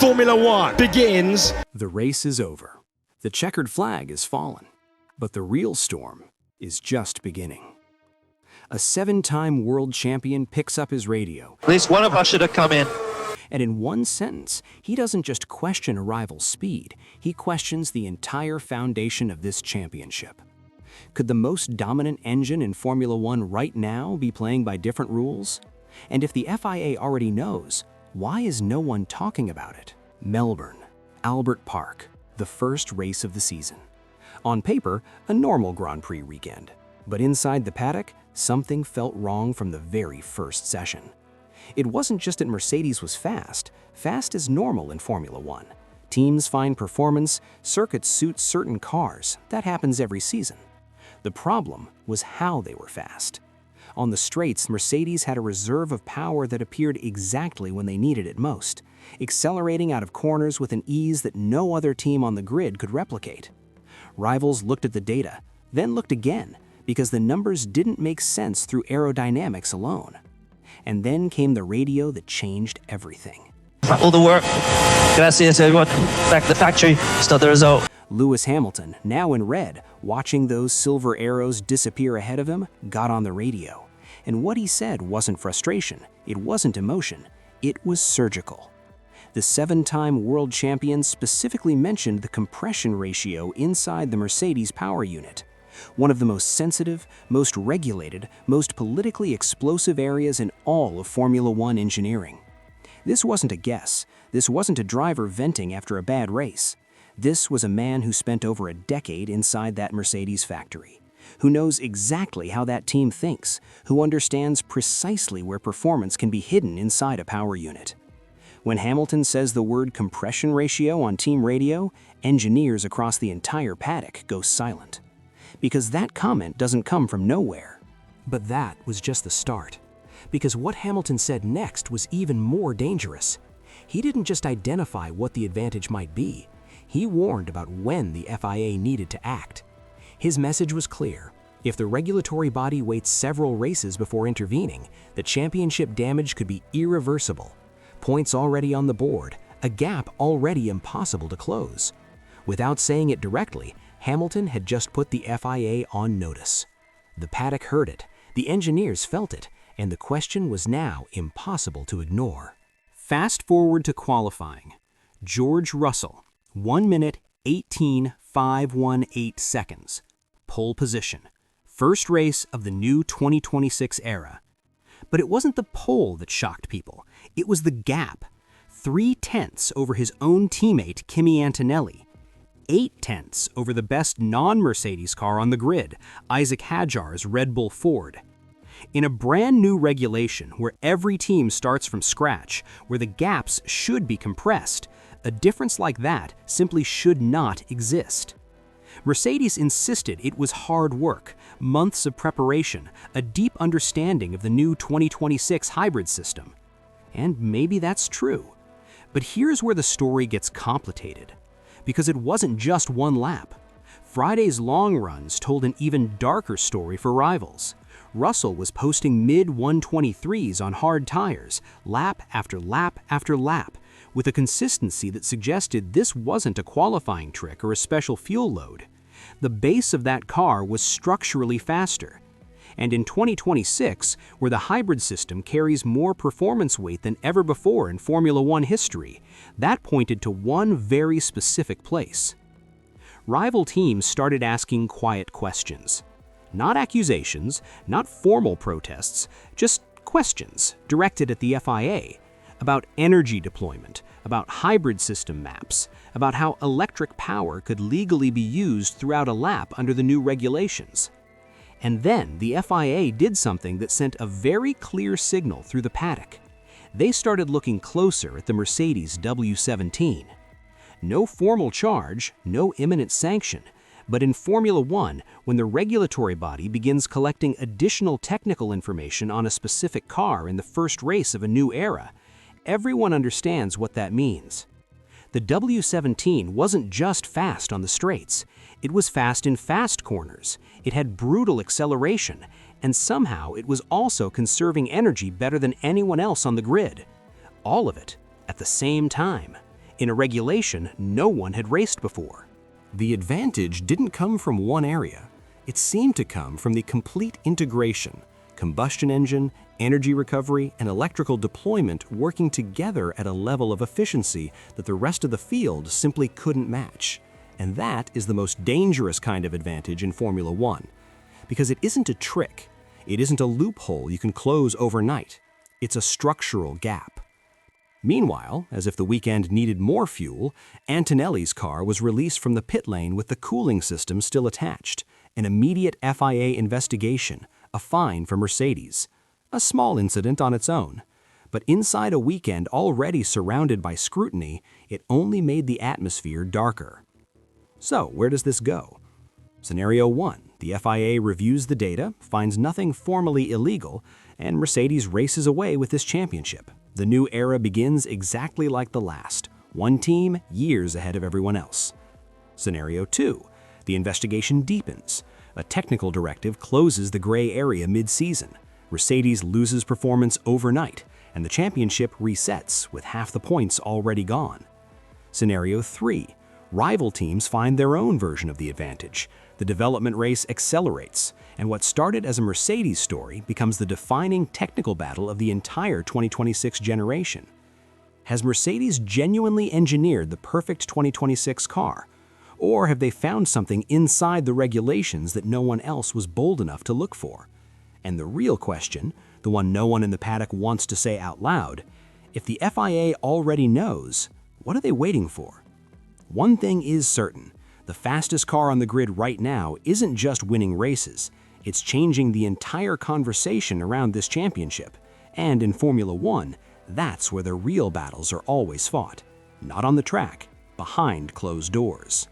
Formula One begins. The race is over. The checkered flag is fallen. But the real storm is just beginning. A 7-time world champion picks up his radio. At least one of us should have come in. And in one sentence, he doesn't just question a rival's speed, he questions the entire foundation of this championship. Could the most dominant engine in Formula One right now be playing by different rules? And if the FIA already knows, why is no one talking about it? Melbourne, Albert Park, the first race of the season. On paper, a normal Grand Prix weekend. But inside the paddock, something felt wrong from the very first session. It wasn't just that Mercedes was fast. Fast is normal in Formula One. Teams find performance, circuits suit certain cars. That happens every season. The problem was how they were fast. On the straights, Mercedes had a reserve of power that appeared exactly when they needed it most, accelerating out of corners with an ease that no other team on the grid could replicate. Rivals looked at the data, then looked again, because the numbers didn't make sense through aerodynamics alone. And then came the radio that changed everything. All the work. Gracias, everyone. Back to the factory. Still the result. Lewis Hamilton, now in red, watching those silver arrows disappear ahead of him, got on the radio. And what he said wasn't frustration, it wasn't emotion, it was surgical. The 7-time world champion specifically mentioned the compression ratio inside the Mercedes power unit, one of the most sensitive, most regulated, most politically explosive areas in all of Formula One engineering. This wasn't a guess. This wasn't a driver venting after a bad race. This was a man who spent over a decade inside that Mercedes factory, who knows exactly how that team thinks, who understands precisely where performance can be hidden inside a power unit. When Hamilton says the word compression ratio on team radio, engineers across the entire paddock go silent. Because that comment doesn't come from nowhere. But that was just the start. Because what Hamilton said next was even more dangerous. He didn't just identify what the advantage might be. He warned about when the FIA needed to act. His message was clear. If the regulatory body waits several races before intervening, the championship damage could be irreversible. Points already on the board, a gap already impossible to close. Without saying it directly, Hamilton had just put the FIA on notice. The paddock heard it, the engineers felt it, and the question was now impossible to ignore. Fast forward to qualifying. George Russell, 1 minute 18.518 seconds. Pole position. First race of the new 2026 era. But it wasn't the pole that shocked people. It was the gap. 3/10 over his own teammate Kimi Antonelli. 8/10 over the best non-Mercedes car on the grid, Isaac Hadjar's Red Bull Ford. In a brand new regulation where every team starts from scratch, where the gaps should be compressed, a difference like that simply should not exist. Mercedes insisted it was hard work, months of preparation, a deep understanding of the new 2026 hybrid system. And maybe that's true. But here's where the story gets complicated. Because it wasn't just one lap. Friday's long runs told an even darker story for rivals. Russell was posting mid-123s on hard tires, lap after lap after lap, with a consistency that suggested this wasn't a qualifying trick or a special fuel load. The base of that car was structurally faster. And in 2026, where the hybrid system carries more performance weight than ever before in Formula One history, that pointed to one very specific place. Rival teams started asking quiet questions. Not accusations, not formal protests, just questions directed at the FIA about energy deployment, about hybrid system maps, about how electric power could legally be used throughout a lap under the new regulations. And then the FIA did something that sent a very clear signal through the paddock. They started looking closer at the Mercedes W17. No formal charge, no imminent sanction, but in Formula One, when the regulatory body begins collecting additional technical information on a specific car in the first race of a new era, everyone understands what that means. The W17 wasn't just fast on the straights. It was fast in fast corners. It had brutal acceleration, and somehow it was also conserving energy better than anyone else on the grid. All of it at the same time. in a regulation no one had raced before. The advantage didn't come from one area. It seemed to come from the complete integration, combustion engine, energy recovery, and electrical deployment working together at a level of efficiency that the rest of the field simply couldn't match. And that is the most dangerous kind of advantage in Formula One, because it isn't a trick. It isn't a loophole you can close overnight. It's a structural gap. Meanwhile, as if the weekend needed more fuel, Antonelli's car was released from the pit lane with the cooling system still attached, an immediate FIA investigation, a fine for Mercedes. A small incident on its own. But inside a weekend already surrounded by scrutiny, it only made the atmosphere darker. So, where does this go? Scenario 1. The FIA reviews the data, finds nothing formally illegal, and Mercedes races away with this championship. The new era begins exactly like the last, one team years ahead of everyone else. Scenario 2. The investigation deepens. A technical directive closes the gray area mid-season. Mercedes loses performance overnight, and the championship resets with half the points already gone. Scenario 3. Rival teams find their own version of the advantage. The development race accelerates, and what started as a Mercedes story becomes the defining technical battle of the entire 2026 generation. Has Mercedes genuinely engineered the perfect 2026 car? Or have they found something inside the regulations that no one else was bold enough to look for? And the real question, the one no one in the paddock wants to say out loud, if the FIA already knows, what are they waiting for? One thing is certain, the fastest car on the grid right now isn't just winning races, it's changing the entire conversation around this championship. And in Formula One, that's where the real battles are always fought, not on the track, behind closed doors.